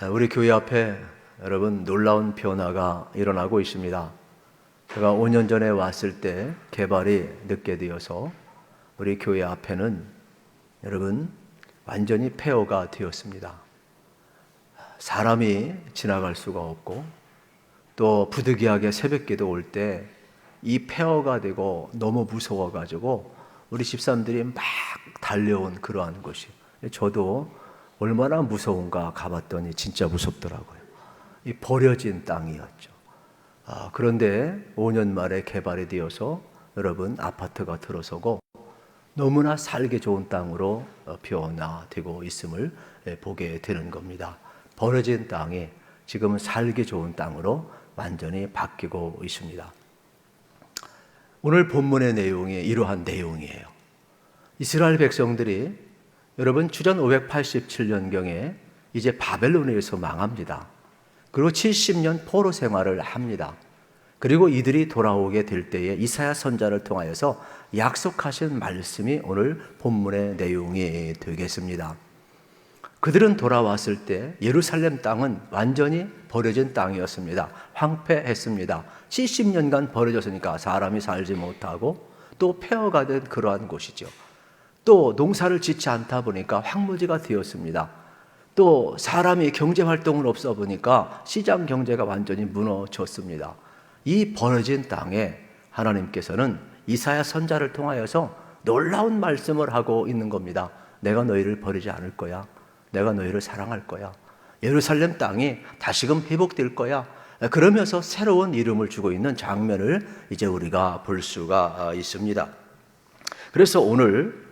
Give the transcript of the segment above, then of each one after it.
우리 교회 앞에 여러분 놀라운 변화가 일어나고 있습니다. 제가 5년 전에 왔을 때 개발이 늦게 되어서 우리 교회 앞에는 여러분 완전히 폐허가 되었습니다. 사람이 지나갈 수가 없고 또 부득이하게 새벽기도 올 때 이 폐허가 되고 너무 무서워가지고 우리 집사람들이 막 달려온 그러한 곳이, 저도 얼마나 무서운가 가봤더니 진짜 무섭더라고요. 이 버려진 땅이었죠. 그런데 5년 만에 개발이 되어서 여러분 아파트가 들어서고 너무나 살기 좋은 땅으로 변화되고 있음을 보게 되는 겁니다. 버려진 땅이 지금은 살기 좋은 땅으로 완전히 바뀌고 있습니다. 오늘 본문의 내용이 이러한 내용이에요. 이스라엘 백성들이 여러분 주전 587년경에 이제 바벨론에서 망합니다. 그리고 70년 포로 생활을 합니다. 그리고 이들이 돌아오게 될 때에 이사야 선지자를 통하여서 약속하신 말씀이 오늘 본문의 내용이 되겠습니다. 그들은 돌아왔을 때 예루살렘 땅은 완전히 버려진 땅이었습니다. 황폐했습니다. 70년간 버려졌으니까 사람이 살지 못하고 또 폐허가 된 그러한 곳이죠. 또 농사를 짓지 않다 보니까 황무지가 되었습니다. 또 사람이 경제활동을 없어 보니까 시장 경제가 완전히 무너졌습니다. 이 버려진 땅에 하나님께서는 이사야 선지자를 통하여서 놀라운 말씀을 하고 있는 겁니다. 내가 너희를 버리지 않을 거야. 내가 너희를 사랑할 거야. 예루살렘 땅이 다시금 회복될 거야. 그러면서 새로운 이름을 주고 있는 장면을 이제 우리가 볼 수가 있습니다. 그래서 오늘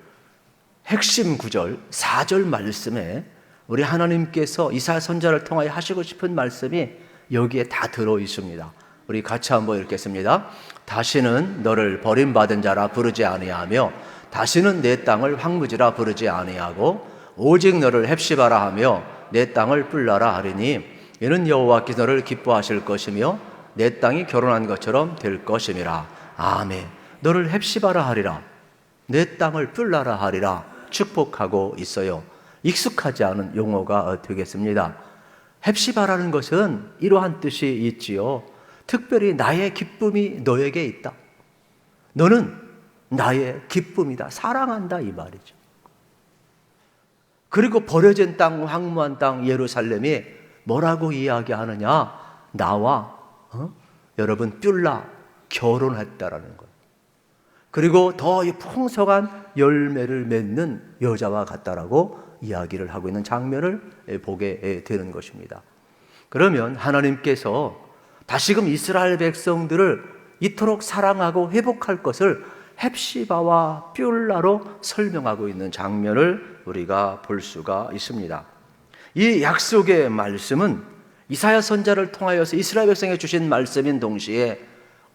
핵심 구절 4절 말씀에 우리 하나님께서 이사야 선지자를 통하여 하시고 싶은 말씀이 여기에 다 들어 있습니다. 우리 같이 한번 읽겠습니다. 다시는 너를 버림받은 자라 부르지 아니하며 다시는 내 땅을 황무지라 부르지 아니하고 오직 너를 헵시바라 하며 내 땅을 뿔라라 하리니 이는 여호와께서 너를 기뻐하실 것이며 내 땅이 결혼한 것처럼 될 것임이라. 아멘. 너를 헵시바라 하리라. 내 땅을 뿔라라 하리라. 축복하고 있어요. 익숙하지 않은 용어가 되겠습니다. 헵시바라는 것은 이러한 뜻이 있지요. 특별히 나의 기쁨이 너에게 있다. 너는 나의 기쁨이다. 사랑한다 이 말이죠. 그리고 버려진 땅, 황무한 땅 예루살렘이 뭐라고 이야기하느냐? 나와 여러분 뿔라 결혼했다라는 거예요. 그리고 더 풍성한 열매를 맺는 여자와 같다라고 이야기를 하고 있는 장면을 보게 되는 것입니다. 그러면 하나님께서 다시금 이스라엘 백성들을 이토록 사랑하고 회복할 것을 헵시바와 뿔라로 설명하고 있는 장면을 우리가 볼 수가 있습니다. 이 약속의 말씀은 이사야 선지자를 통하여서 이스라엘 백성에게 주신 말씀인 동시에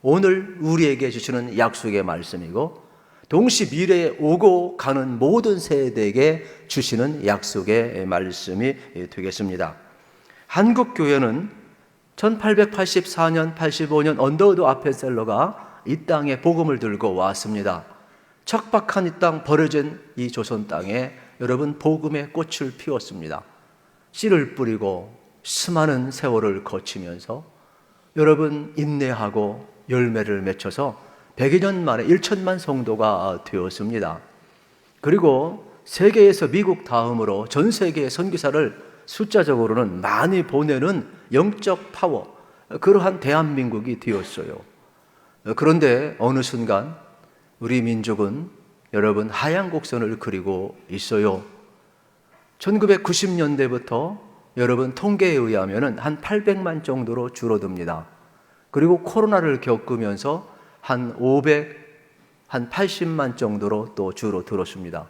오늘 우리에게 주시는 약속의 말씀이고 동시 미래에 오고 가는 모든 세대에게 주시는 약속의 말씀이 되겠습니다. 한국교회는 1884년, 85년 언더우드 아펜셀러가 이 땅에 복음을 들고 왔습니다. 척박한 이 땅, 버려진 이 조선 땅에 여러분 복음의 꽃을 피웠습니다. 씨를 뿌리고 수많은 세월을 거치면서 여러분 인내하고 열매를 맺혀서 100여 년 만에 1천만 성도가 되었습니다. 그리고 세계에서 미국 다음으로 전 세계의 선교사를 숫자적으로는 많이 보내는 영적 파워, 그러한 대한민국이 되었어요. 그런데 어느 순간 우리 민족은 여러분 하얀 곡선을 그리고 있어요. 1990년대부터 여러분 통계에 의하면 한 800만 정도로 줄어듭니다. 그리고 코로나를 겪으면서 한 80만 정도로 또 줄어들었습니다.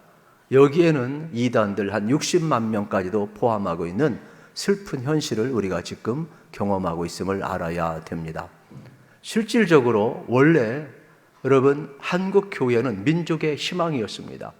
여기에는 이단들 한 60만 명까지도 포함하고 있는 슬픈 현실을 우리가 지금 경험하고 있음을 알아야 됩니다. 실질적으로 원래 여러분 한국 교회는 민족의 희망이었습니다.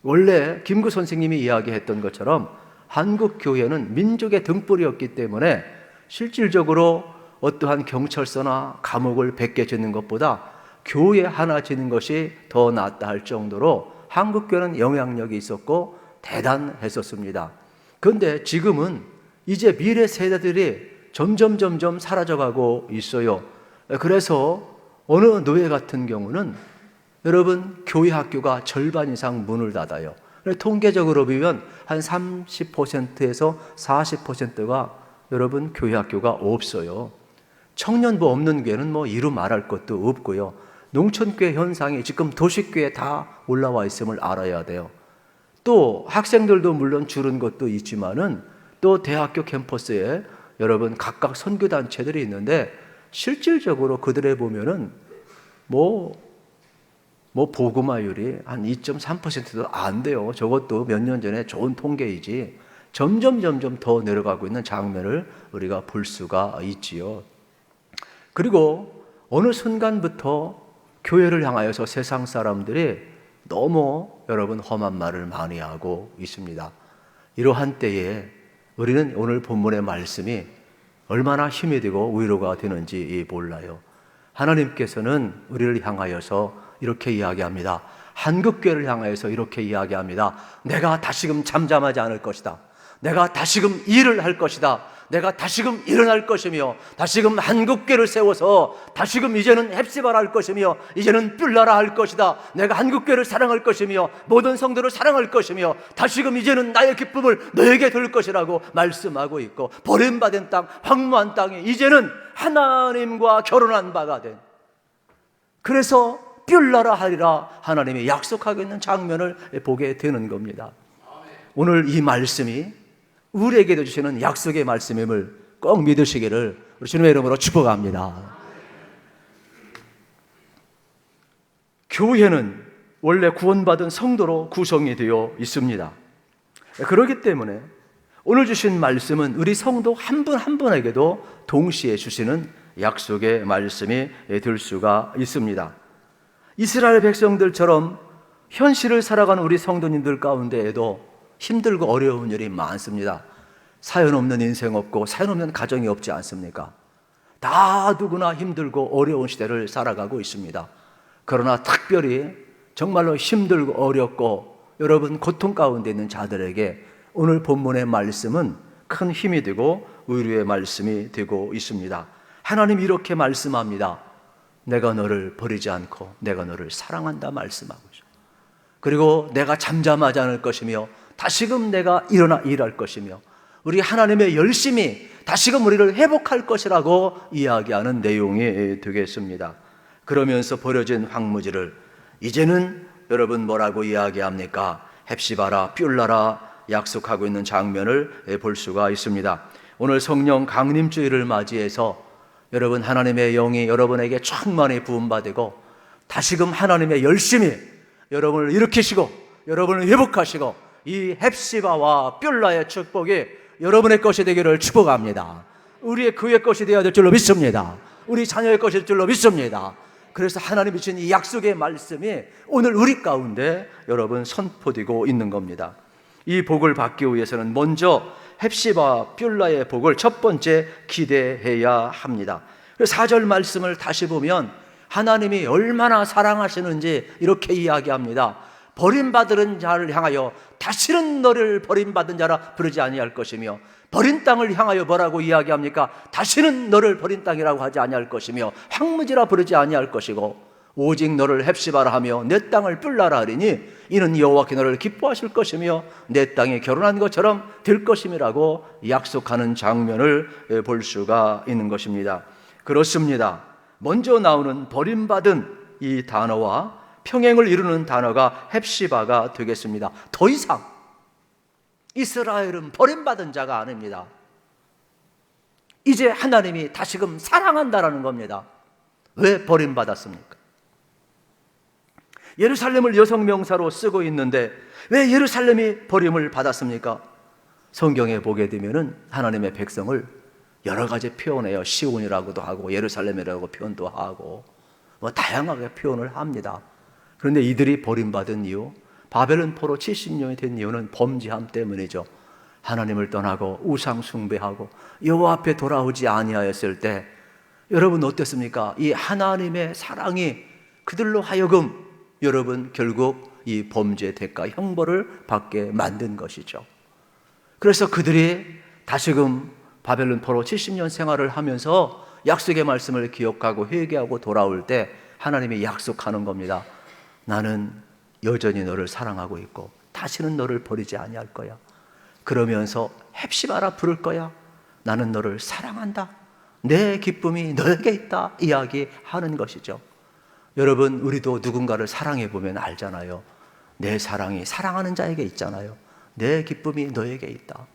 원래 김구 선생님이 이야기했던 것처럼 한국 교회는 민족의 등불이었기 때문에 실질적으로 어떠한 경찰서나 감옥을 100개 짓는 것보다 교회 하나 짓는 것이 더 낫다 할 정도로 한국 교회는 영향력이 있었고 대단했었습니다. 그런데 지금은 이제 미래 세대들이 점점 사라져가고 있어요. 그래서 어느 노예 같은 경우는 여러분 교회 학교가 절반 이상 문을 닫아요. 통계적으로 보면 한 30%에서 40%가 여러분 교회 학교가 없어요. 청년부 없는 교회는 뭐 이루 말할 것도 없고요. 농촌교회 현상이 지금 도시교회에 다 올라와 있음을 알아야 돼요. 또 학생들도 물론 줄은 것도 있지만은 또 대학교 캠퍼스에 여러분 각각 선교단체들이 있는데 실질적으로 그들에 보면은 복음화율이 한 2.3%도 안 돼요. 저것도 몇 년 전에 좋은 통계이지. 점점 더 내려가고 있는 장면을 우리가 볼 수가 있지요. 그리고 어느 순간부터 교회를 향하여서 세상 사람들이 너무 여러분 험한 말을 많이 하고 있습니다. 이러한 때에 우리는 오늘 본문의 말씀이 얼마나 힘이 되고 위로가 되는지 몰라요. 하나님께서는 우리를 향하여서 이렇게 이야기합니다. 한국교회를 향하여서 이렇게 이야기합니다. 내가 다시금 잠잠하지 않을 것이다. 내가 다시금 일을 할 것이다. 내가 다시금 일어날 것이며 다시금 한국교회를 세워서 다시금 이제는 헵시바라 할 것이며 이제는 뿔나라 할 것이다. 내가 한국교회를 사랑할 것이며 모든 성도를 사랑할 것이며 다시금 이제는 나의 기쁨을 너에게 돌 것이라고 말씀하고 있고, 버림받은 땅, 황무한 땅이 이제는 하나님과 결혼한 바가 된, 그래서 뿔나라 하리라 하나님이 약속하고 있는 장면을 보게 되는 겁니다. 오늘 이 말씀이 우리에게 주시는 약속의 말씀임을 꼭 믿으시기를 우리 주님의 이름으로 축복합니다. 교회는 원래 구원받은 성도로 구성이 되어 있습니다. 그렇기 때문에 오늘 주신 말씀은 우리 성도 한 분 한 분에게도 동시에 주시는 약속의 말씀이 될 수가 있습니다. 이스라엘 백성들처럼 현실을 살아가는 우리 성도님들 가운데에도 힘들고 어려운 일이 많습니다. 사연 없는 인생 없고 사연 없는 가정이 없지 않습니까? 다 누구나 힘들고 어려운 시대를 살아가고 있습니다. 그러나 특별히 정말로 힘들고 어렵고 여러분 고통 가운데 있는 자들에게 오늘 본문의 말씀은 큰 힘이 되고 위로의 말씀이 되고 있습니다. 하나님이 이렇게 말씀합니다. 내가 너를 버리지 않고 내가 너를 사랑한다 말씀하고 있어요. 그리고 내가 잠잠하지 않을 것이며 다시금 내가 일어나 일할 것이며 우리 하나님의 열심히 다시금 우리를 회복할 것이라고 이야기하는 내용이 되겠습니다. 그러면서 버려진 황무지를 이제는 여러분 뭐라고 이야기합니까? 헵시바라 뿔나라 약속하고 있는 장면을 볼 수가 있습니다. 오늘 성령 강림주일을 맞이해서 여러분 하나님의 영이 여러분에게 충만히 부음받고 다시금 하나님의 열심히 여러분을 일으키시고 여러분을 회복하시고 이 헵시바와 뿔나의 축복이 여러분의 것이 되기를 축복합니다. 우리의 그의 것이 되어야 될 줄로 믿습니다. 우리 자녀의 것이 될 줄로 믿습니다. 그래서 하나님이 주신 이 약속의 말씀이 오늘 우리 가운데 여러분 선포되고 있는 겁니다. 이 복을 받기 위해서는 먼저 헵시바 뿔나의 복을 첫 번째 기대해야 합니다. 4절 말씀을 다시 보면 하나님이 얼마나 사랑하시는지 이렇게 이야기합니다. 버림받은 자를 향하여 다시는 너를 버림받은 자라 부르지 아니할 것이며 버린 땅을 향하여 뭐라고 이야기합니까? 다시는 너를 버린 땅이라고 하지 아니할 것이며 황무지라 부르지 아니할 것이고 오직 너를 헵시바라 하며 내 땅을 뿔나라 하리니 이는 여호와께 너를 기뻐하실 것이며 내 땅에 결혼한 것처럼 될 것임이라고 약속하는 장면을 볼 수가 있는 것입니다. 그렇습니다. 먼저 나오는 버림받은 이 단어와 평행을 이루는 단어가 헵시바가 되겠습니다. 더 이상 이스라엘은 버림받은 자가 아닙니다. 이제 하나님이 다시금 사랑한다라는 겁니다. 왜 버림받았습니까? 예루살렘을 여성 명사로 쓰고 있는데 왜 예루살렘이 버림을 받았습니까? 성경에 보게 되면은 하나님의 백성을 여러 가지 표현해요. 시온이라고도 하고 예루살렘이라고 표현도 하고 다양하게 표현을 합니다. 그런데 이들이 버림받은 이유, 바벨론 포로 70년이 된 이유는 범죄함 때문이죠. 하나님을 떠나고 우상 숭배하고 여호와 앞에 돌아오지 아니하였을 때 여러분 어땠습니까? 이 하나님의 사랑이 그들로 하여금 여러분 결국 이 범죄 대가 형벌을 받게 만든 것이죠. 그래서 그들이 다시금 바벨론 포로 70년 생활을 하면서 약속의 말씀을 기억하고 회개하고 돌아올 때 하나님이 약속하는 겁니다. 나는 여전히 너를 사랑하고 있고 다시는 너를 버리지 아니할 거야. 그러면서 헵시바라 부를 거야. 나는 너를 사랑한다. 내 기쁨이 너에게 있다. 이야기하는 것이죠. 여러분, 우리도 누군가를 사랑해 보면 알잖아요. 내 사랑이 사랑하는 자에게 있잖아요. 내 기쁨이 너에게 있다.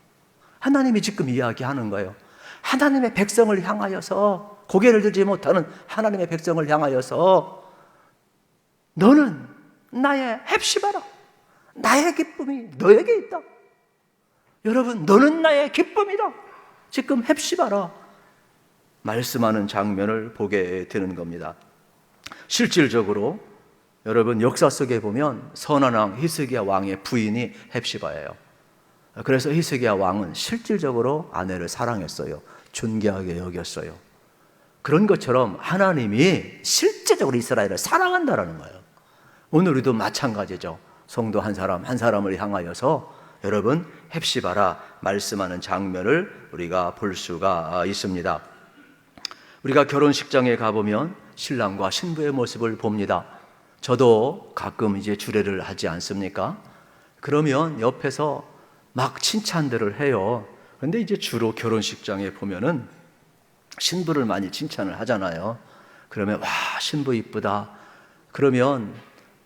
하나님이 지금 이야기하는 거예요. 하나님의 백성을 향하여서, 고개를 들지 못하는 하나님의 백성을 향하여서 너는 나의 헵시바라. 나의 기쁨이 너에게 있다. 여러분, 너는 나의 기쁨이다. 지금 헵시바라 말씀하는 장면을 보게 되는 겁니다. 실질적으로 여러분, 역사 속에 보면 선한 왕 히스기야 왕의 부인이 헵시바예요. 그래서 히스기야 왕은 실질적으로 아내를 사랑했어요. 존귀하게 여겼어요. 그런 것처럼 하나님이 실제적으로 이스라엘을 사랑한다라는 거예요. 오늘 우리도 마찬가지죠. 성도 한 사람 한 사람을 향하여서 여러분 헵시바라 말씀하는 장면을 우리가 볼 수가 있습니다. 우리가 결혼식장에 가보면 신랑과 신부의 모습을 봅니다. 저도 가끔 이제 주례를 하지 않습니까? 그러면 옆에서 막 칭찬들을 해요. 그런데 이제 주로 결혼식장에 보면은 신부를 많이 칭찬을 하잖아요. 그러면 와, 신부 이쁘다. 그러면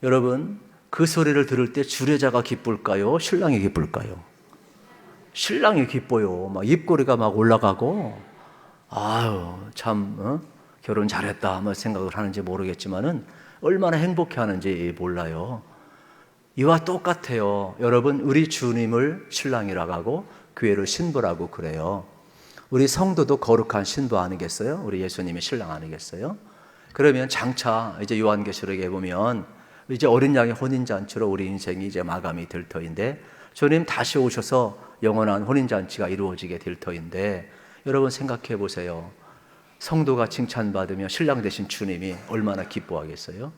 여러분, 그 소리를 들을 때 주례자가 기쁠까요? 신랑이 기쁠까요? 신랑이 기뻐요. 막 입꼬리가 막 올라가고, 아유, 참, 결혼 잘했다 뭐 생각을 하는지 모르겠지만은 얼마나 행복해 하는지 몰라요. 이와 똑같아요. 여러분, 우리 주님을 신랑이라고 하고 교회를 신부라고 그래요. 우리 성도도 거룩한 신부 아니겠어요? 우리 예수님이 신랑 아니겠어요? 그러면 장차 이제 요한계시록에 보면 이제 어린 양의 혼인잔치로 우리 인생이 이제 마감이 될 터인데, 주님 다시 오셔서 영원한 혼인잔치가 이루어지게 될 터인데, 여러분 생각해 보세요. 성도가 칭찬받으며 신랑 되신 주님이 얼마나 기뻐하겠어요?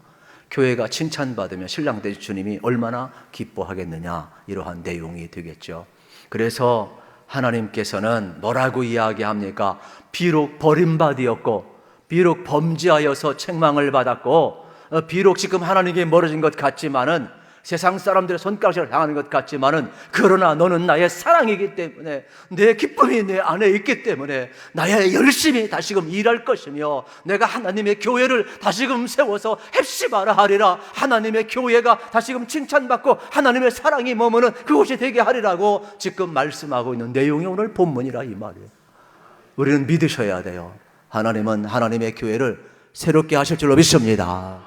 교회가 칭찬받으며 신랑 되신 주님이 얼마나 기뻐하겠느냐, 이러한 내용이 되겠죠. 그래서 하나님께서는 뭐라고 이야기합니까? 비록 버림받이었고, 비록 범죄하여서 책망을 받았고, 비록 지금 하나님께 멀어진 것 같지만은, 세상 사람들의 손가락을 향하는 것 같지만은, 그러나 너는 나의 사랑이기 때문에, 내 기쁨이 내 안에 있기 때문에 나의 열심히 다시금 일할 것이며, 내가 하나님의 교회를 다시금 세워서 헵시바라 하리라. 하나님의 교회가 다시금 칭찬받고 하나님의 사랑이 머무는 그곳이 되게 하리라고 지금 말씀하고 있는 내용이 오늘 본문이라 이 말이에요. 우리는 믿으셔야 돼요. 하나님은 하나님의 교회를 새롭게 하실 줄로 믿습니다.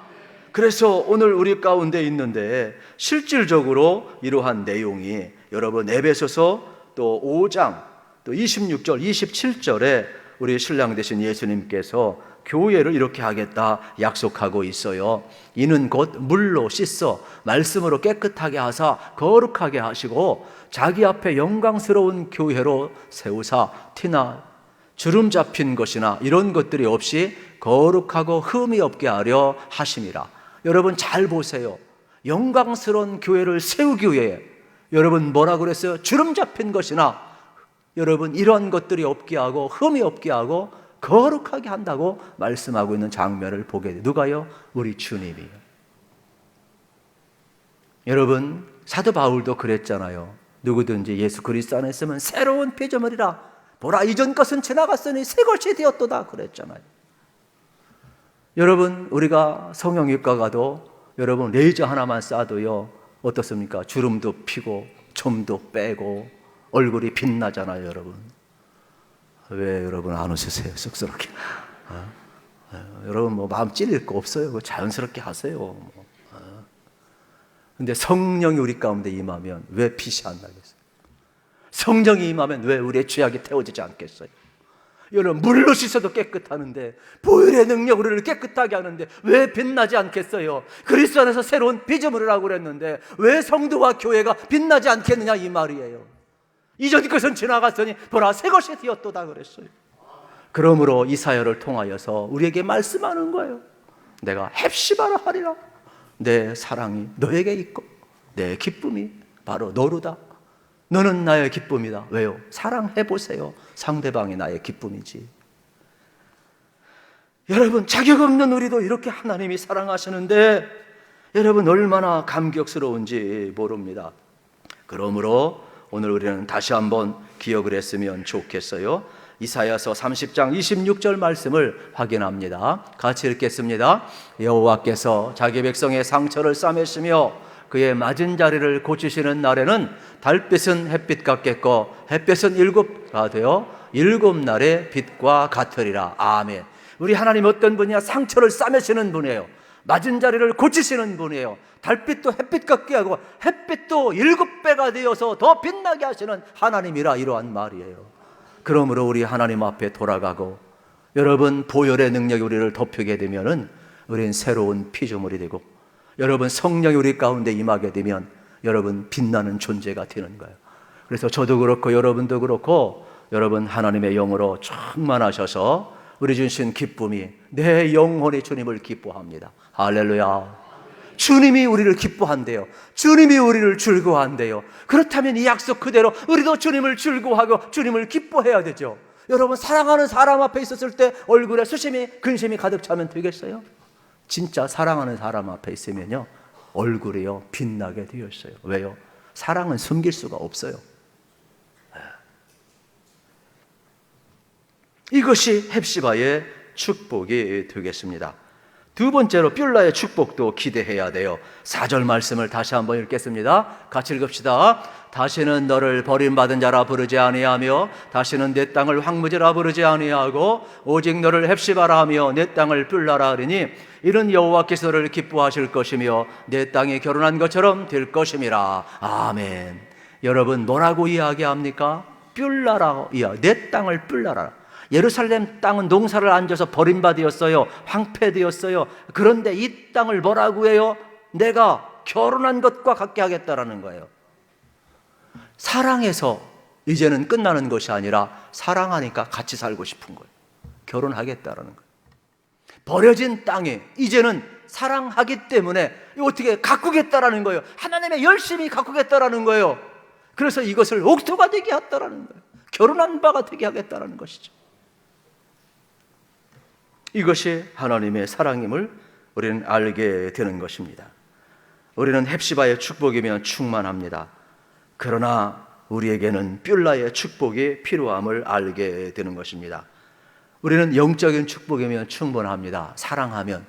그래서 오늘 우리 가운데 있는데 실질적으로 이러한 내용이 여러분 에베소서 또 5장 또 26절 27절에 우리 신랑 되신 예수님께서 교회를 이렇게 하겠다 약속하고 있어요. 이는 곧 물로 씻어 말씀으로 깨끗하게 하사 거룩하게 하시고 자기 앞에 영광스러운 교회로 세우사 티나 주름 잡힌 것이나 이런 것들이 없이 거룩하고 흠이 없게 하려 하심이라. 여러분 잘 보세요. 영광스러운 교회를 세우기 위해 여러분 뭐라고 그랬어요? 주름 잡힌 것이나 여러분 이런 것들이 없게 하고 흠이 없게 하고 거룩하게 한다고 말씀하고 있는 장면을 보게 돼요. 누가요? 우리 주님이요. 여러분 사도 바울도 그랬잖아요. 누구든지 예수 그리스도 안에 있으면 새로운 피조물이라. 보라, 이전 것은 지나갔으니 새 것이 되었도다 그랬잖아요. 여러분 우리가 성형외과 가도 여러분 레이저 하나만 쏴도요 어떻습니까? 주름도 피고 점도 빼고 얼굴이 빛나잖아요. 여러분 왜 여러분 안 웃으세요? 쑥스럽게. 여러분 뭐 마음 찔릴 거 없어요. 자연스럽게 하세요. 근데 성령이 우리 가운데 임하면 왜 빛이 안 나겠어요? 성령이 임하면 왜 우리의 죄악이 태워지지 않겠어요? 여러분 물로 씻어도 깨끗하는데, 보혈의 능력으로 우리를 깨끗하게 하는데 왜 빛나지 않겠어요? 그리스도 안에서 새로운 피조물이라고 그랬는데 왜 성도와 교회가 빛나지 않겠느냐 이 말이에요. 이전 것은 지나갔으니 보라 새 것이 되었도다 그랬어요. 그러므로 이 사역을 통하여서 우리에게 말씀하는 거예요. 내가 헵시바라 하리라. 내 사랑이 너에게 있고 내 기쁨이 바로 너로다. 너는 나의 기쁨이다. 왜요? 사랑해보세요. 상대방이 나의 기쁨이지. 여러분, 자격 없는 우리도 이렇게 하나님이 사랑하시는데 여러분 얼마나 감격스러운지 모릅니다. 그러므로 오늘 우리는 다시 한번 기억을 했으면 좋겠어요. 이사야서 30장 26절 말씀을 확인합니다. 같이 읽겠습니다. 여호와께서 자기 백성의 상처를 싸매시며 그의 맞은 자리를 고치시는 날에는 달빛은 햇빛 같겠고 햇빛은 일곱가 되어 일곱 날의 빛과 같으리라. 아멘. 우리 하나님 어떤 분이야? 상처를 싸매시는 분이에요. 맞은 자리를 고치시는 분이에요. 달빛도 햇빛 같게 하고 햇빛도 7배가 되어서 더 빛나게 하시는 하나님이라 이러한 말이에요. 그러므로 우리 하나님 앞에 돌아가고 여러분 보혈의 능력이 우리를 덮이게 되면은 우리는 새로운 피조물이 되고 여러분 성령이 우리 가운데 임하게 되면 여러분 빛나는 존재가 되는 거예요. 그래서 저도 그렇고 여러분도 그렇고 여러분 하나님의 영으로 충만하셔서 우리 주신 기쁨이 내 영혼이 주님을 기뻐합니다. 할렐루야. 주님이 우리를 기뻐한대요. 주님이 우리를 즐거워한대요. 그렇다면 이 약속 그대로 우리도 주님을 즐거워하고 주님을 기뻐해야 되죠. 여러분 사랑하는 사람 앞에 있었을 때 얼굴에 수심이 근심이 가득 차면 되겠어요? 진짜 사랑하는 사람 앞에 있으면요 얼굴이요 빛나게 되어 있어요. 왜요? 사랑은 숨길 수가 없어요. 이것이 헵시바의 축복이 되겠습니다. 두 번째로 뷸라의 축복도 기대해야 돼요. 4절 말씀을 다시 한번 읽겠습니다. 같이 읽읍시다. 다시는 너를 버림받은 자라 부르지 아니하며 다시는 내 땅을 황무지라 부르지 아니하고 오직 너를 헵시바라 하며 내 땅을 뷸라라 하리니 이는 여호와께서 너를 기뻐하실 것이며 내 땅이 결혼한 것처럼 될 것임이라. 아멘. 여러분 뭐라고 이야기합니까? 뷸라라고 이야기. 내 땅을 뷸라라. 예루살렘 땅은 농사를 안 져서 버림받았어요. 황폐되었어요. 그런데 이 땅을 뭐라고 해요? 내가 결혼한 것과 같게 하겠다라는 거예요. 사랑해서 이제는 끝나는 것이 아니라 사랑하니까 같이 살고 싶은 거예요. 결혼하겠다라는 거예요. 버려진 땅에 이제는 사랑하기 때문에 어떻게 가꾸겠다라는 거예요. 하나님의 열심히 가꾸겠다라는 거예요. 그래서 이것을 옥토가 되게 하겠다라는 거예요. 결혼한 바가 되게 하겠다라는 것이죠. 이것이 하나님의 사랑임을 우리는 알게 되는 것입니다. 우리는 헵시바의 축복이면 충만합니다. 그러나 우리에게는 뷸라의 축복이 필요함을 알게 되는 것입니다. 우리는 영적인 축복이면 충분합니다. 사랑하면.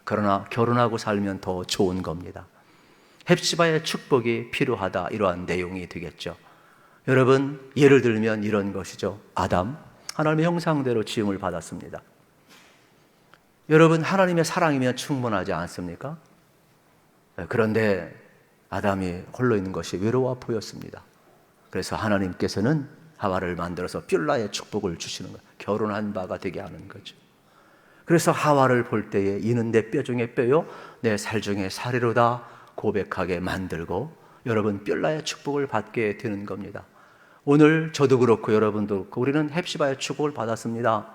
그러나 결혼하고 살면 더 좋은 겁니다. 헵시바의 축복이 필요하다 이러한 내용이 되겠죠. 여러분 예를 들면 이런 것이죠. 아담 하나님의 형상대로 지음을 받았습니다. 여러분 하나님의 사랑이면 충분하지 않습니까? 그런데 아담이 홀로 있는 것이 외로워 보였습니다. 그래서 하나님께서는 하와를 만들어서 뷸라의 축복을 주시는 거예요. 결혼한 바가 되게 하는 거죠. 그래서 하와를 볼 때에 이는 내 뼈 중에 뼈요 내 살 중에 살이로다 고백하게 만들고 여러분 뷸라의 축복을 받게 되는 겁니다. 오늘 저도 그렇고 여러분도 그렇고 우리는 헵시바의 축복을 받았습니다.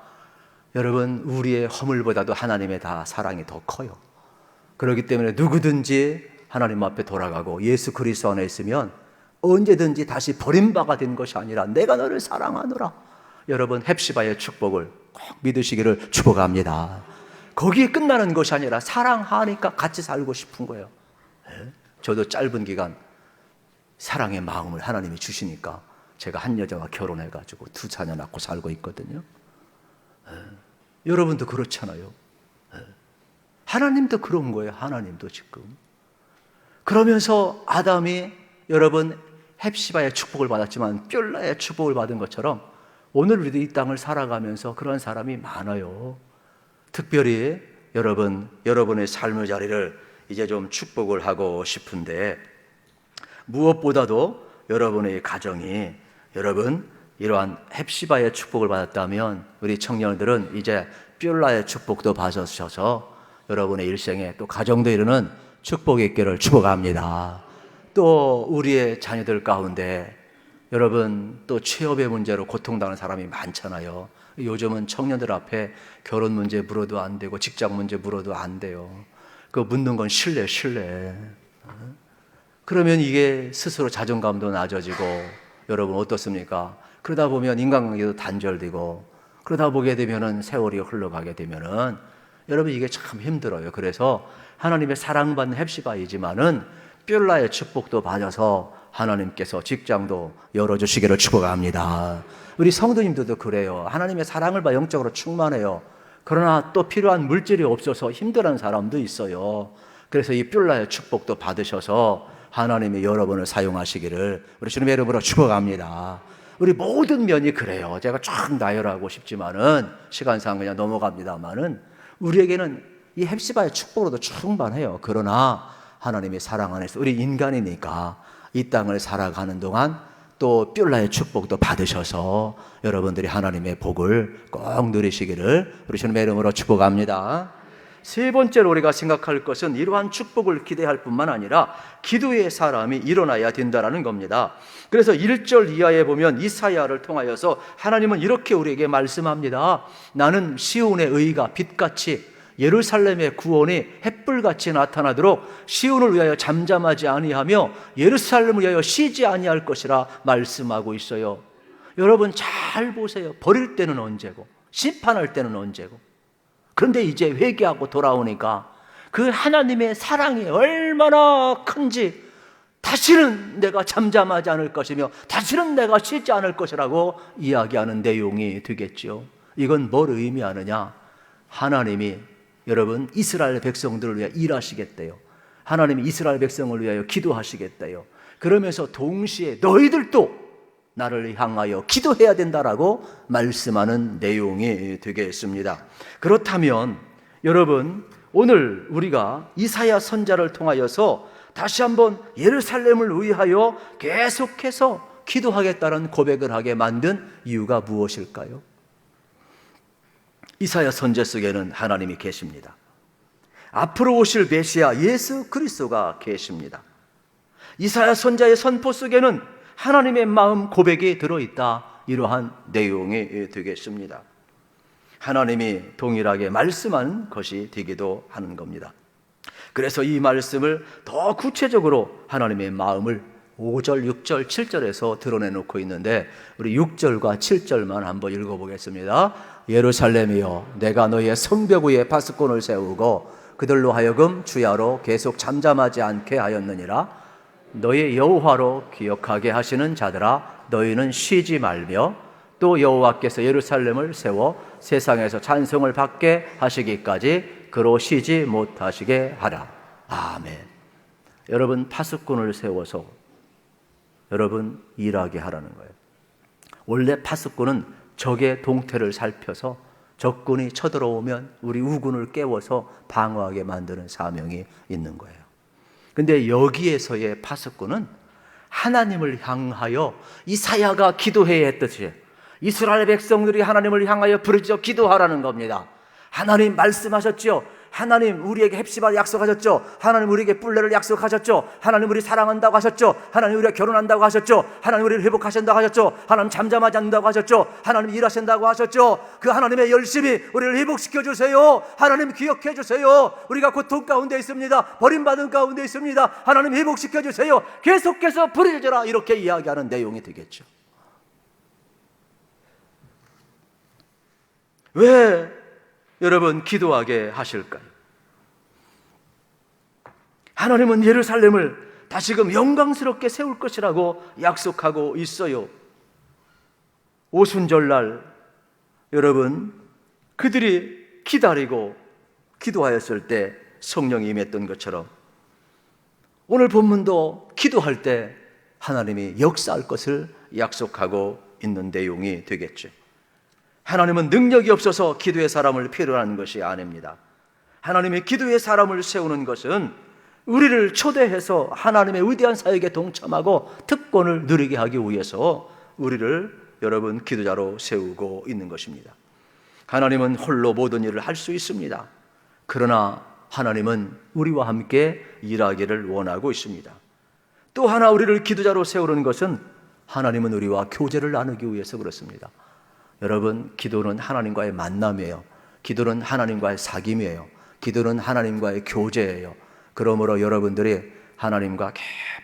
여러분 우리의 허물보다도 하나님의 다 사랑이 더 커요. 그렇기 때문에 누구든지 하나님 앞에 돌아가고 예수 그리스도 안에 있으면 언제든지 다시 버림바가 된 것이 아니라 내가 너를 사랑하노라. 여러분 헵시바의 축복을 꼭 믿으시기를 축복합니다. 거기에 끝나는 것이 아니라 사랑하니까 같이 살고 싶은 거예요. 저도 짧은 기간 사랑의 마음을 하나님이 주시니까 제가 한 여자와 결혼해가지고 2자녀 낳고 살고 있거든요. 여러분도 그렇잖아요. 하나님도 그런 거예요. 하나님도 지금. 그러면서 아담이 여러분 헵시바의 축복을 받았지만 뷸라의 축복을 받은 것처럼 오늘 우리도 이 땅을 살아가면서 그런 사람이 많아요. 특별히 여러분의 삶의 자리를 이제 좀 축복을 하고 싶은데 무엇보다도 여러분의 가정이 여러분 이러한 헵시바의 축복을 받았다면 우리 청년들은 이제 뷸라의 축복도 받으셔서 여러분의 일생에 또 가정도 이루는 축복이 있기를 축복합니다. 또 우리의 자녀들 가운데 여러분 또 취업의 문제로 고통당하는 사람이 많잖아요. 요즘은 청년들 앞에 결혼 문제 물어도 안 되고 직장 문제 물어도 안 돼요. 그 묻는 건 신뢰. 그러면 이게 스스로 자존감도 낮아지고 여러분 어떻습니까? 그러다 보면 인간관계도 단절되고, 그러다 보게 되면은 세월이 흘러가게 되면은 여러분 이게 참 힘들어요. 그래서 하나님의 사랑받는 헵시바이지만은 뷸라의 축복도 받아서 하나님께서 직장도 열어주시기를 축복합니다. 우리 성도님들도 그래요. 하나님의 사랑을 받아 영적으로 충만해요. 그러나 또 필요한 물질이 없어서 힘들어하는 사람도 있어요. 그래서 이 뷸라의 축복도 받으셔서 하나님이 여러분을 사용하시기를 우리 주님의 이름으로 축복합니다. 우리 모든 면이 그래요. 제가 쫙 나열하고 싶지만은 시간상 그냥 넘어갑니다만은 우리에게는 이 헵시바의 축복으로도 충분해요. 그러나 하나님의 사랑 안에서 우리 인간이니까 이 땅을 살아가는 동안 또 뷸라의 축복도 받으셔서 여러분들이 하나님의 복을 꼭 누리시기를 우리 주님의 이름으로 축복합니다. 세 번째로 우리가 생각할 것은 이러한 축복을 기대할 뿐만 아니라 기도의 사람이 일어나야 된다는 겁니다. 그래서 1절 이하에 보면 이사야를 통하여서 하나님은 이렇게 우리에게 말씀합니다. 나는 시온의 의가 빛같이 예루살렘의 구원이 햇불같이 나타나도록 시온을 위하여 잠잠하지 아니하며 예루살렘을 위하여 쉬지 아니할 것이라 말씀하고 있어요. 여러분 잘 보세요. 버릴 때는 언제고 심판할 때는 언제고. 그런데 이제 회개하고 돌아오니까 그 하나님의 사랑이 얼마나 큰지, 다시는 내가 잠잠하지 않을 것이며 다시는 내가 쉬지 않을 것이라고 이야기하는 내용이 되겠죠. 이건 뭘 의미하느냐? 하나님이 여러분 이스라엘 백성들을 위해 일하시겠대요. 하나님이 이스라엘 백성을 위하여 기도하시겠대요. 그러면서 동시에 너희들도 나를 향하여 기도해야 된다라고 말씀하는 내용이 되겠습니다. 그렇다면 여러분 오늘 우리가 이사야 선지자를 통하여서 다시 한번 예루살렘을 위하여 계속해서 기도하겠다는 고백을 하게 만든 이유가 무엇일까요? 이사야 선지 속에는 하나님이 계십니다. 앞으로 오실 메시아 예수 그리스도가 계십니다. 이사야 선지자의 선포 속에는 하나님의 마음 고백이 들어있다, 이러한 내용이 되겠습니다. 하나님이 동일하게 말씀한 것이 되기도 하는 겁니다. 그래서 이 말씀을 더 구체적으로 하나님의 마음을 5절, 6절, 7절에서 드러내놓고 있는데 우리 6절과 7절만 한번 읽어보겠습니다. 예루살렘이여 내가 너희의 성벽 위에 파수꾼을 세우고 그들로 하여금 주야로 계속 잠잠하지 않게 하였느니라. 너희 여호와로 기억하게 하시는 자들아 너희는 쉬지 말며 또 여호와께서 예루살렘을 세워 세상에서 찬송을 받게 하시기까지 그로 쉬지 못하시게 하라. 아멘. 여러분 파수꾼을 세워서 여러분 일하게 하라는 거예요. 원래 파수꾼은 적의 동태를 살펴서 적군이 쳐들어오면 우리 우군을 깨워서 방어하게 만드는 사명이 있는 거예요. 근데 여기에서의 파수꾼은 하나님을 향하여 이사야가 기도해야 했듯이 이스라엘 백성들이 하나님을 향하여 부르짖어 기도하라는 겁니다. 하나님 말씀하셨죠. 하나님 우리에게 헵시바를 약속하셨죠. 하나님 우리에게 뿔레를 약속하셨죠. 하나님 우리 사랑한다고 하셨죠. 하나님 우리가 결혼한다고 하셨죠. 하나님 우리를 회복하신다고 하셨죠. 하나님 잠잠하지 않는다고 하셨죠. 하나님 일하신다고 하셨죠. 그 하나님의 열심히 우리를 회복시켜 주세요. 하나님 기억해 주세요. 우리가 고통 가운데 있습니다. 버림받은 가운데 있습니다. 하나님 회복시켜 주세요. 계속해서 부르짖어라, 이렇게 이야기하는 내용이 되겠죠. 왜 여러분 기도하게 하실까요? 하나님은 예루살렘을 다시금 영광스럽게 세울 것이라고 약속하고 있어요. 오순절날 여러분 그들이 기다리고 기도하였을 때 성령이 임했던 것처럼 오늘 본문도 기도할 때 하나님이 역사할 것을 약속하고 있는 내용이 되겠죠. 하나님은 능력이 없어서 기도의 사람을 필요로 하는 것이 아닙니다. 하나님의 기도의 사람을 세우는 것은 우리를 초대해서 하나님의 위대한 사역에 동참하고 특권을 누리게 하기 위해서 우리를 여러분 기도자로 세우고 있는 것입니다. 하나님은 홀로 모든 일을 할 수 있습니다. 그러나 하나님은 우리와 함께 일하기를 원하고 있습니다. 또 하나 우리를 기도자로 세우는 것은 하나님은 우리와 교제를 나누기 위해서 그렇습니다. 여러분 기도는 하나님과의 만남이에요. 기도는 하나님과의 사귐이에요. 기도는 하나님과의 교제예요. 그러므로 여러분들이 하나님과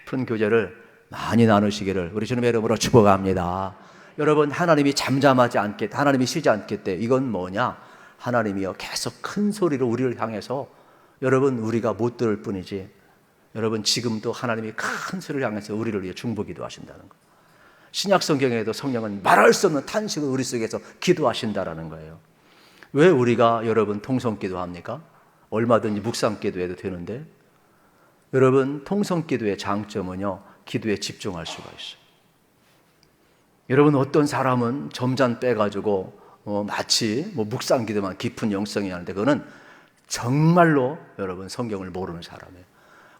깊은 교제를 많이 나누시기를 우리 주님의 이름으로 축복합니다. 여러분, 하나님이 잠잠하지 않겠, 하나님이 쉬지 않겠대. 이건 뭐냐? 하나님이요 계속 큰 소리로 우리를 향해서, 여러분 우리가 못 들을 뿐이지, 여러분 지금도 하나님이 큰 소리를 향해서 우리를 위해 중보기도 하신다는 거. 신약 성경에도 성령은 말할 수 없는 탄식을 우리 속에서 기도하신다라는 거예요. 왜 우리가 여러분 통성기도 합니까? 얼마든지 묵상기도 해도 되는데, 여러분 통성기도의 장점은요 기도에 집중할 수가 있어요. 여러분 어떤 사람은 점잔 빼가지고 마치 묵상기도만 깊은 영성이 하는데, 그거는 정말로 여러분 성경을 모르는 사람이에요.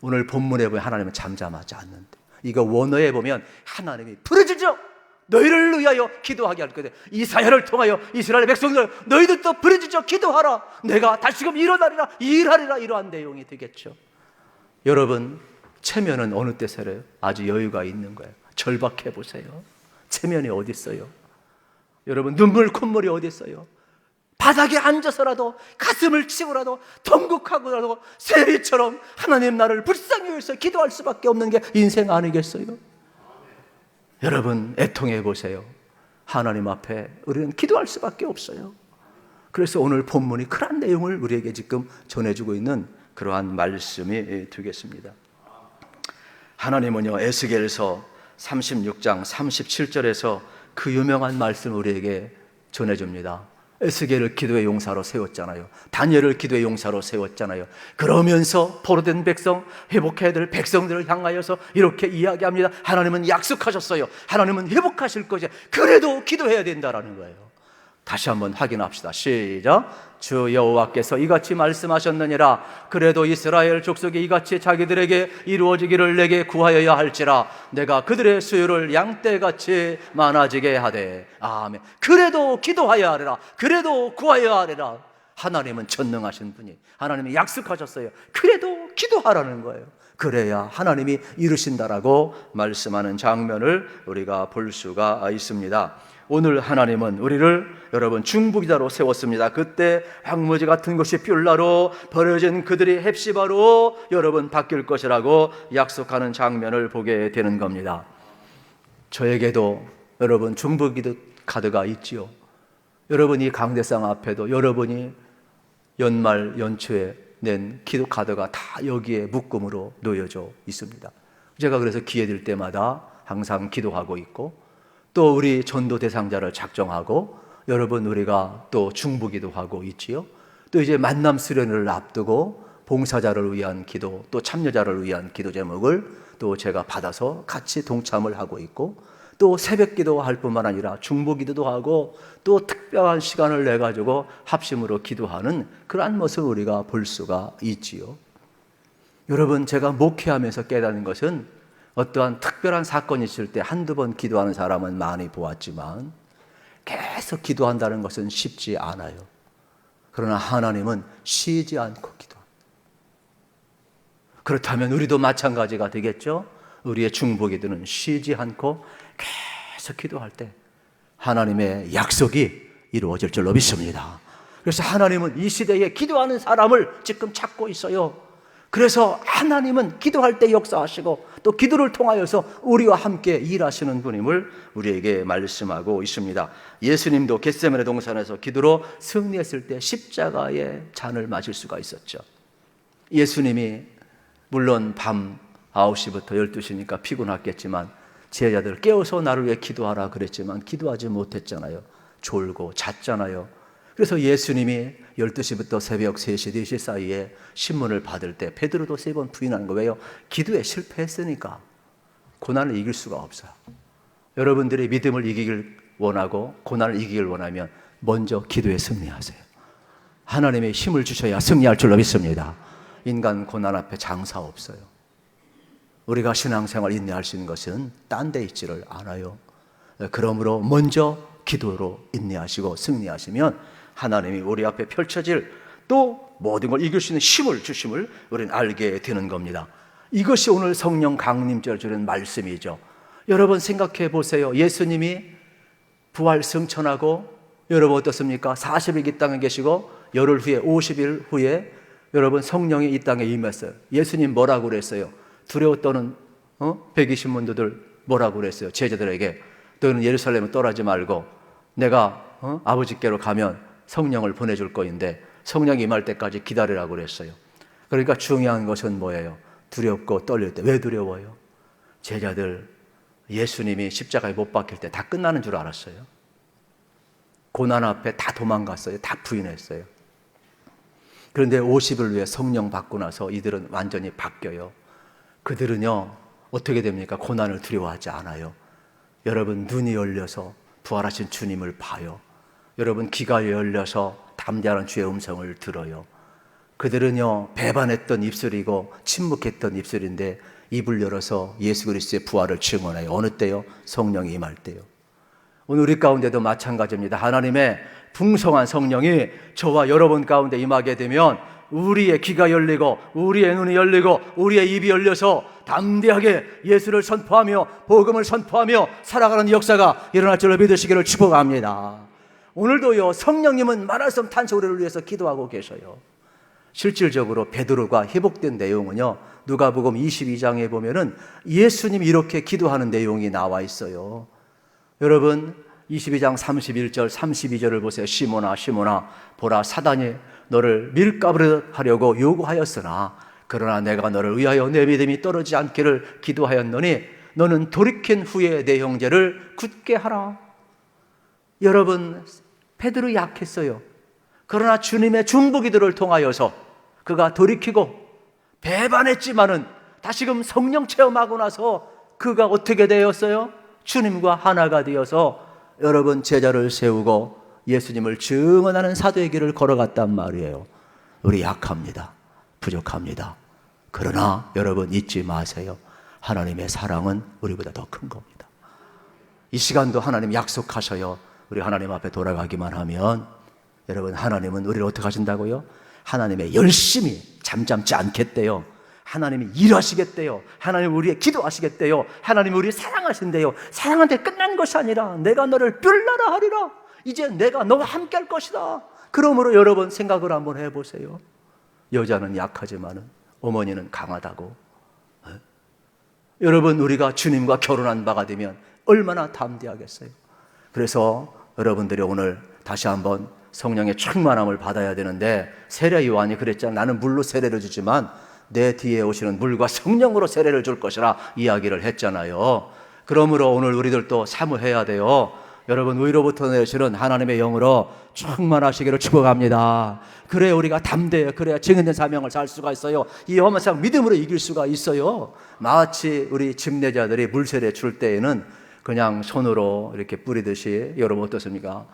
오늘 본문에 보면 하나님은 잠잠하지 않는데, 이거 원어에 보면 하나님이 부르짖어 너희를 위하여 기도하게 할 거다. 이사야를 통하여 이스라엘 백성들, 너희들도 부르짖어 기도하라. 내가 다시금 일어나리라, 일하리라. 이러한 내용이 되겠죠. 여러분 체면은 어느 때 세려요? 아주 여유가 있는 거예요. 절박해 보세요. 체면이 어디 있어요? 여러분 눈물 콧물이 어디 있어요? 바닥에 앉아서라도 가슴을 치고라도 통곡하고라도 세리처럼 하나님 나를 불쌍히 여기서 기도할 수밖에 없는 게 인생 아니겠어요? 여러분 애통해 보세요. 하나님 앞에 우리는 기도할 수밖에 없어요. 그래서 오늘 본문이 그런 내용을 우리에게 지금 전해주고 있는 그러한 말씀이 되겠습니다. 하나님은요 에스겔서 36장 37절에서 그 유명한 말씀을 우리에게 전해줍니다. 에스겔을 기도의 용사로 세웠잖아요. 다니엘을 기도의 용사로 세웠잖아요. 그러면서 포로된 백성, 회복해야 될 백성들을 향하여서 이렇게 이야기합니다. 하나님은 약속하셨어요. 하나님은 회복하실 것이야. 그래도 기도해야 된다라는 거예요. 다시 한번 확인합시다. 시작. 주 여호와께서 이같이 말씀하셨느니라. 그래도 이스라엘 족속이 이같이 자기들에게 이루어지기를 내게 구하여야 할지라. 내가 그들의 수요를 양떼같이 많아지게 하되. 아멘. 그래도 기도하여야 하리라. 그래도 구하여야 하리라. 하나님은 전능하신 분이, 하나님이 약속하셨어요. 그래도 기도하라는 거예요. 그래야 하나님이 이루신다라고 말씀하는 장면을 우리가 볼 수가 있습니다. 오늘 하나님은 우리를 여러분 중보기도로 세웠습니다. 그때 황무지 같은 것이 뷸라로 버려진 그들이 헵시바로 여러분 바뀔 것이라고 약속하는 장면을 보게 되는 겁니다. 저에게도 여러분 중보기도 카드가 있지요. 여러분 이 강대상 앞에도 여러분이 연말 연초에 낸 기도 카드가 다 여기에 묶음으로 놓여져 있습니다. 제가 그래서 기회 될 때마다 항상 기도하고 있고, 또 우리 전도 대상자를 작정하고 여러분 우리가 또 중보기도 하고 있지요. 또 이제 만남 수련회를 앞두고 봉사자를 위한 기도, 또 참여자를 위한 기도 제목을 또 제가 받아서 같이 동참을 하고 있고, 또 새벽기도 할 뿐만 아니라 중보기도도 하고, 또 특별한 시간을 내 가지고 합심으로 기도하는 그러한 모습을 우리가 볼 수가 있지요. 여러분 제가 목회하면서 깨닫는 것은, 어떠한 특별한 사건이 있을 때 한두 번 기도하는 사람은 많이 보았지만 계속 기도한다는 것은 쉽지 않아요. 그러나 하나님은 쉬지 않고 기도합니다. 그렇다면 우리도 마찬가지가 되겠죠? 우리의 중보기도는 쉬지 않고 계속 기도할 때 하나님의 약속이 이루어질 줄로 믿습니다. 그래서 하나님은 이 시대에 기도하는 사람을 지금 찾고 있어요. 그래서 하나님은 기도할 때 역사하시고 또 기도를 통하여서 우리와 함께 일하시는 분임을 우리에게 말씀하고 있습니다. 예수님도 겟세마네 동산에서 기도로 승리했을 때 십자가의 잔을 마실 수가 있었죠. 예수님이 물론 밤 9시부터 12시니까 피곤했겠지만 제자들 깨워서 나를 위해 기도하라 그랬지만 기도하지 못했잖아요. 졸고 잤잖아요. 그래서 예수님이 12시부터 새벽 3시, 4시 사이에 신문을 받을 때 베드로도 3번 부인하는 거예요. 왜요? 기도에 실패했으니까. 고난을 이길 수가 없어요. 여러분들이 믿음을 이기길 원하고 고난을 이기길 원하면 먼저 기도에 승리하세요. 하나님의 힘을 주셔야 승리할 줄로 믿습니다. 인간 고난 앞에 장사 없어요. 우리가 신앙생활 인내할 수 있는 것은 딴 데 있지를 않아요. 그러므로 먼저 기도로 인내하시고 승리하시면 하나님이 우리 앞에 펼쳐질 또 모든 걸 이길 수 있는 힘을 주심을 우리는 알게 되는 겁니다. 이것이 오늘 성령 강림절 주는 말씀이죠. 여러분 생각해 보세요. 예수님이 부활 승천하고 여러분 어떻습니까? 40일 이 땅에 계시고 열흘 후에 50일 후에 여러분 성령이 이 땅에 임했어요. 예수님 뭐라고 그랬어요? 두려워 떠는 120문도들 뭐라고 그랬어요? 제자들에게 너는 예루살렘을 떠나지 말고 내가 아버지께로 가면 성령을 보내줄 거인데 성령이 임할 때까지 기다리라고 그랬어요. 그러니까 중요한 것은 뭐예요? 두렵고 떨릴 때. 왜 두려워요? 제자들 예수님이 십자가에 못 박힐 때 다 끝나는 줄 알았어요. 고난 앞에 다 도망갔어요. 다 부인했어요. 그런데 50을 위해 성령 받고 나서 이들은 완전히 바뀌어요. 그들은요 어떻게 됩니까? 고난을 두려워하지 않아요. 여러분, 눈이 열려서 부활하신 주님을 봐요. 여러분, 귀가 열려서 담대한 주의 음성을 들어요. 그들은요 배반했던 입술이고 침묵했던 입술인데 입을 열어서 예수 그리스도의 부활을 증언해요. 어느 때요? 성령이 임할 때요. 오늘 우리 가운데도 마찬가지입니다. 하나님의 풍성한 성령이 저와 여러분 가운데 임하게 되면 우리의 귀가 열리고 우리의 눈이 열리고 우리의 입이 열려서 담대하게 예수를 선포하며 복음을 선포하며 살아가는 역사가 일어날 줄로 믿으시기를 축복합니다. 오늘도요 성령님은 말씀 탄소리를 위해서 기도하고 계셔요. 실질적으로 베드로가 회복된 내용은요 누가복음 22장에 보면은 예수님이 이렇게 기도하는 내용이 나와 있어요. 여러분 22장 31절 32절을 보세요. 시몬아 시몬아 보라 사단이 너를 밀가부르 하려고 요구하였으나 그러나 내가 너를 위하여 내 믿음이 떨어지지 않기를 기도하였노니 너는 돌이킨 후에 내 형제를 굳게 하라. 여러분 베드로 약했어요. 그러나 주님의 중보기도를 통하여서 그가 돌이키고 배반했지만은 다시금 성령 체험하고 나서 그가 어떻게 되었어요? 주님과 하나가 되어서 여러분 제자를 세우고 예수님을 증언하는 사도의 길을 걸어갔단 말이에요. 우리 약합니다. 부족합니다. 그러나 여러분 잊지 마세요. 하나님의 사랑은 우리보다 더 큰 겁니다. 이 시간도 하나님 약속하셔요. 우리 하나님 앞에 돌아가기만 하면 여러분 하나님은 우리를 어떻게 하신다고요? 하나님의 열심히 잠잠지 않겠대요. 하나님이 일하시겠대요. 하나님 우리의 기도하시겠대요. 하나님 우리 사랑하신대요. 사랑한테 끝난 것이 아니라 내가 너를 뿔나라 하리라. 이제 내가 너와 함께 할 것이다. 그러므로 여러분 생각을 한번 해보세요. 여자는 약하지만 어머니는 강하다고. 여러분 우리가 주님과 결혼한 바가 되면 얼마나 담대하겠어요. 그래서 여러분들이 오늘 다시 한번 성령의 충만함을 받아야 되는데 세례 요한이 그랬잖아요. 나는 물로 세례를 주지만 내 뒤에 오시는 물과 성령으로 세례를 줄 것이라 이야기를 했잖아요. 그러므로 오늘 우리들도 사모해야 돼요. 여러분 위로부터 내리시는 하나님의 영으로 충만하시기를 축복합니다. 그래야 우리가 담대해요. 그래야 증인된 사명을 살 수가 있어요. 이 험한 세상 믿음으로 이길 수가 있어요. 마치 우리 집례자들이 물세례 줄 때에는 그냥 손으로 이렇게 뿌리듯이 여러분 어떻습니까?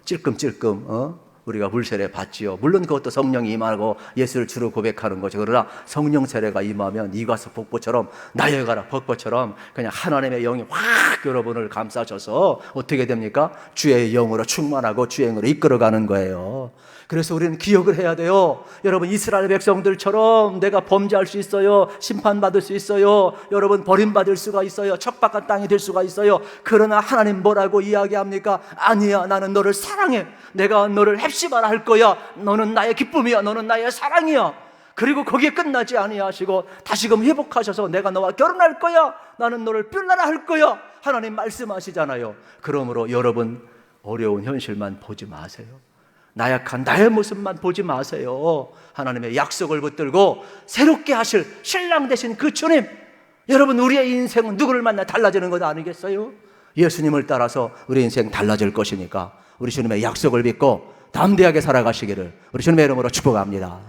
찔끔찔끔 우리가 물세례 받지요. 물론 그것도 성령이 임하고 예수를 주로 고백하는 거죠. 그러나 성령 세례가 임하면 이과수 폭포처럼 나여가라 폭포처럼 그냥 하나님의 영이 확 여러분을 감싸셔서 어떻게 됩니까? 주의 영으로 충만하고 주의 영으로 이끌어가는 거예요. 그래서 우리는 기억을 해야 돼요. 여러분 이스라엘 백성들처럼 내가 범죄할 수 있어요. 심판받을 수 있어요. 여러분 버림받을 수가 있어요. 척박한 땅이 될 수가 있어요. 그러나 하나님 뭐라고 이야기합니까? 아니야, 나는 너를 사랑해. 내가 너를 헵시바라 할 거야. 너는 나의 기쁨이야. 너는 나의 사랑이야. 그리고 거기에 끝나지 아니하시고 다시금 회복하셔서 내가 너와 결혼할 거야. 나는 너를 뿔나라 할 거야. 하나님 말씀하시잖아요. 그러므로 여러분 어려운 현실만 보지 마세요. 나약한 나의 모습만 보지 마세요. 하나님의 약속을 붙들고 새롭게 하실 신랑 되신 그 주님, 여러분 우리의 인생은 누구를 만나 달라지는 것 아니겠어요? 예수님을 따라서 우리 인생 달라질 것이니까 우리 주님의 약속을 믿고 담대하게 살아가시기를 우리 주님의 이름으로 축복합니다.